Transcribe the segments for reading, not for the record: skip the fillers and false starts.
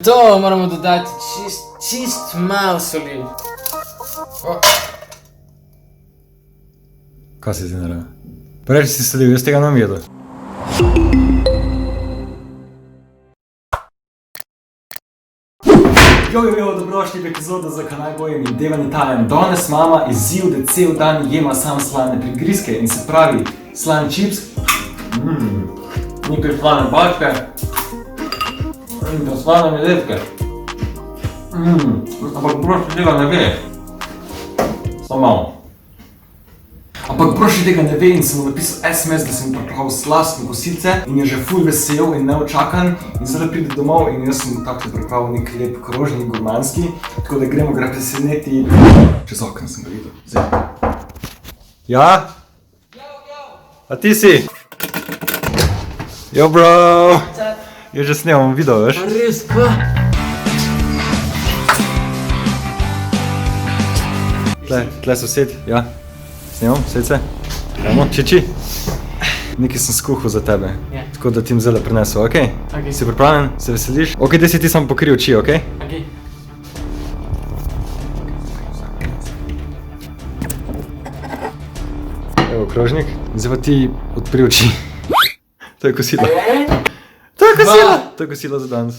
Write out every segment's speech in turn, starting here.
To moramo dodati čist malo soli. Kaj si ti naredil? Preveč si sledil, jaz tega ne bom jedel. Dobrodošli v epizodo za kanal Bojem in Devan Italijan. Danes imamo izziv, da cel dan jema samo slane prigrizke in se pravi slan čips, nekaj slane bačke in pa slane medvedke. Ampak prošli tega ne ve. Samo malo. Ampak prošli tega ne ve in sem mu napisal SMS, da sem pripravil slastne kosice in je že ful vesel in neočakan in zdaj pride domov in jaz sem tako pripravil nek lep krožnik gurmanski, tako da gremo ga preseneti. Čez okno sem ga videl. Zdaj. Ja? A ti si? Yo bro! Je že snemam video, veš? A res, kva? Tle sosed, ja. Snemam, sed se. Gremo, čiči. Nekaj sem skuhal za tebe, tako da ti jim zdaj prinesel, okej? Okej. Si pripravljen? Se veseliš? Okej, da si ti samo pokri oči, okej? Okej. Evo krožnik, zdaj pa ti odpri oči. To je kosilo. To je kosilo! To je kosilo za danes.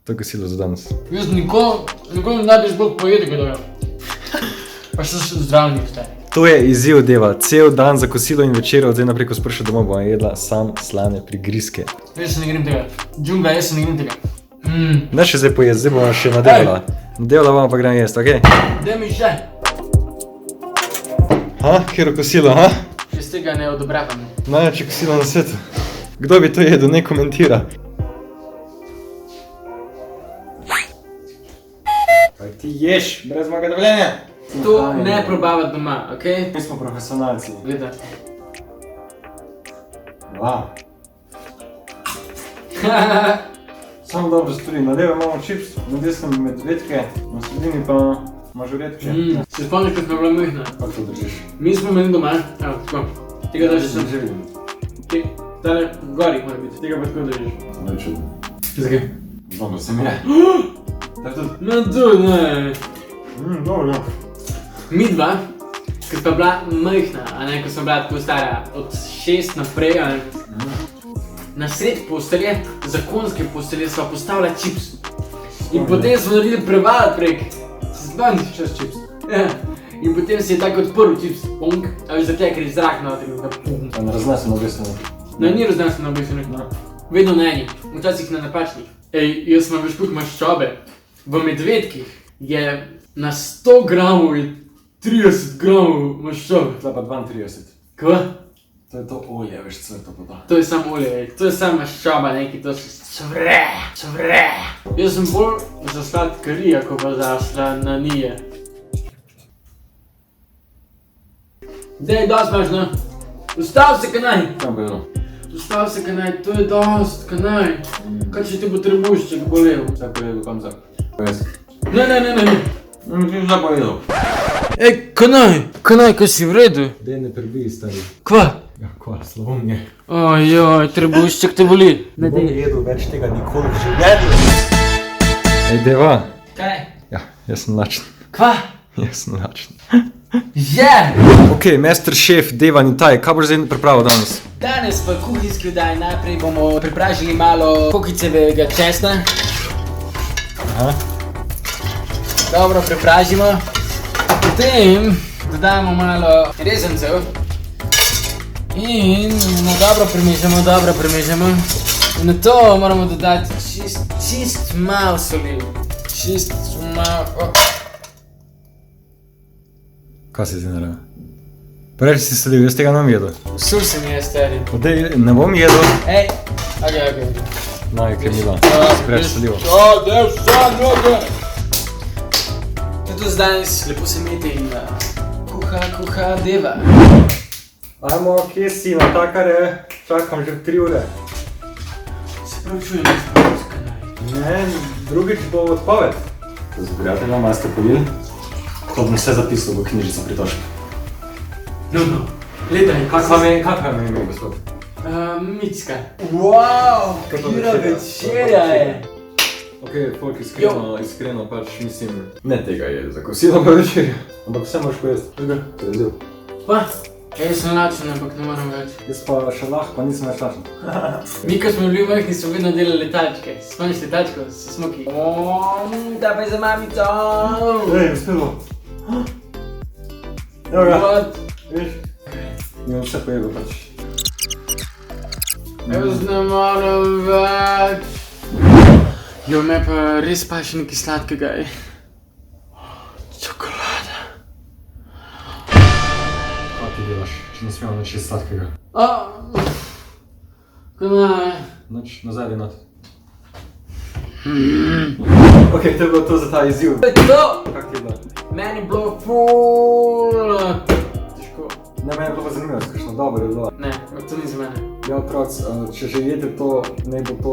To je kosilo za danes. Jaz nikoli ne bi zbog pojedel, kdo je. Pa še zdravnik ste. To je izziv Deva. Cel dan za kosilo in večer od zdaj naprej, ko sprša domov, bom jedla sam slane prigrizke. Jaz se ne grem tega. Džungla, jaz se ne grem tega. Ne še zdaj pojesti, zdaj bomo še nadelala. Nadelala bomo pa gremo jesti, okej? Daj mi še. Ha? Kjero kosilo, ha? Jaz tega ne odobravam. Največje kosilo na svetu. Kdo bi to jedel, ne komentira. Kaj ti ješ, brez mojega dovoljenja? To ne probavati doma, okej? Mi smo profesionalci. Gledaj. Wow. Samo dobro stvari. Na levo imamo čips, na desnem medvedke, na sredini pa mažoretke. Se spomniš, ko smo bila majhna? Kako to držiš? Mi smo imeli doma, evo, tako. Tega daš sem. že vidim. Tale, gori mora biti, tega pa tako držiš. To je čudno. Zakaj? Znam, da se mi je. Da tudi. No to ne. Dobro. Mi dva, ko sta bila majhna, a ne, ko sem bila tako stara, od 6 naprej, a ne, na sred postelje, zakonske postelje, sva postavila čips. In potem smo naredili preval prek. Se spomniš čez čips? Ja. In potem se je tako odprl čips, ponk, a veš, zato je, ker je zrak noter, da pum. A ne raznesem obeseno. No, ni raznesel na obesenih. Vedno na enih, včasih na napačnih. Ej, jaz sem veš koliko maščobe. V medvedkih je na 100 gramov je 30 gramov maščobe. Tle pa 32. Kva? To je to olje, veš, cvrto poda. To je samo olje, to je samo maščoba neki, to se cvre. Jaz sem bolj za sladkarija, ko pa za slananije. Dej, dost imaš, no? Ustav se, kanaj! Kam pa jedno? Ustav se, kanaj, to je dost, kanaj. Kaj če ti potrebuješ, če bo levo? Vse pojedu, kam zdaj? Pojesi. Ne. Ti vse pojedu. Ej, kanaj, ko si v redu? Dej ne prebij, stari. Kva? Ja, kva, slabo mi je. Ojoj, trebušček te boli. Ne bom jedel več tega nikoli v življenju. Ej, Deva. Kaj? Ja, jaz sem lačen. Kva? Jaz sem lačen. Že! Okej, master šef Devan Itaj, kaj boš zdaj pripravil danes? Danes v kuhinjski oddaji najprej bomo pripražili malo kokicevega česna. Aha. Dobro prepražimo. Potem dodamo malo rezancev. In dobro premešamo. In na to moramo dodati čist malo soli. Čist malo. Kaj si ti naredil? Preveč si sledil, jaz tega ne bom jedel. Usul se mi je, stari. Odej, ne bom jedel. Ej, okej. No, je kremila. Preveč sledil. Tudi danes lepo se imejte in kuha Deva. Ajmo, kje si, na takare, čakam že 3 ure. Se pravi čujem, da ste to skanali. Ne, drugič bo odpoved. To z prijateljem, a ste pojeli? To bom vse zapisal v knjižico pritožb. No, gledaj, Kako vam je ime, gospod? Micka. Wow, kira večerja je. Ok, folk iskreno pač mislim, ne tega je za kosilo pa večerjo. Ampak vse moraš pojesti. Tukaj, to je ziv. Pa, jaz sem lačen, ampak ne moram več. Jaz pa še lahko, pa nisem več lačen. Mi, ko smo bili majhni, smo vedno delali letalčke. Spomniš letalčko s smoki? Da pa je za mamico! Ej, uspelo. Evo ga, What? viš? Imam vse pojedel pač. Jaz ne moram več. Jo, me pa res pa še nekaj sladkega je. Čokolada. Kaj ti delaš, če ne smemo nič sladkega? Kaj ne? Noč nazaj not. Ok, to je bilo to za ta izziv. To je to! Kak ti je bilo? Meni je bilo ful težko. Ne, meni je bilo pa zanimivo, kakšno dobro je bilo. Ne, to ni za mene. Ja, otroc, če že jete to, ne bo to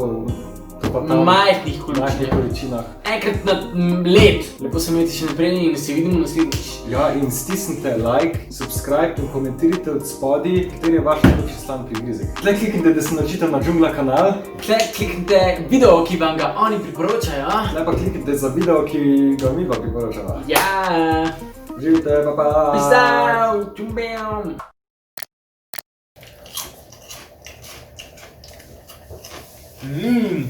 pa Na tam. majhnih Majhnih količinah. količinah. Enkrat na let. Lepo se imejte še naprej in se vidimo naslednjič. Ja, in stisnite like, subscribe in komentirajte od spodaj, kateri je vaš najljubši slan prigrizek. Tle kliknite, da se naučite na Džungla kanal. Tle kliknite video, ki vam ga oni priporočajo. Tle pa kliknite za video, ki ga mi pa priporočava. Ja. Živite, pa pa! Peace out. Čumbam.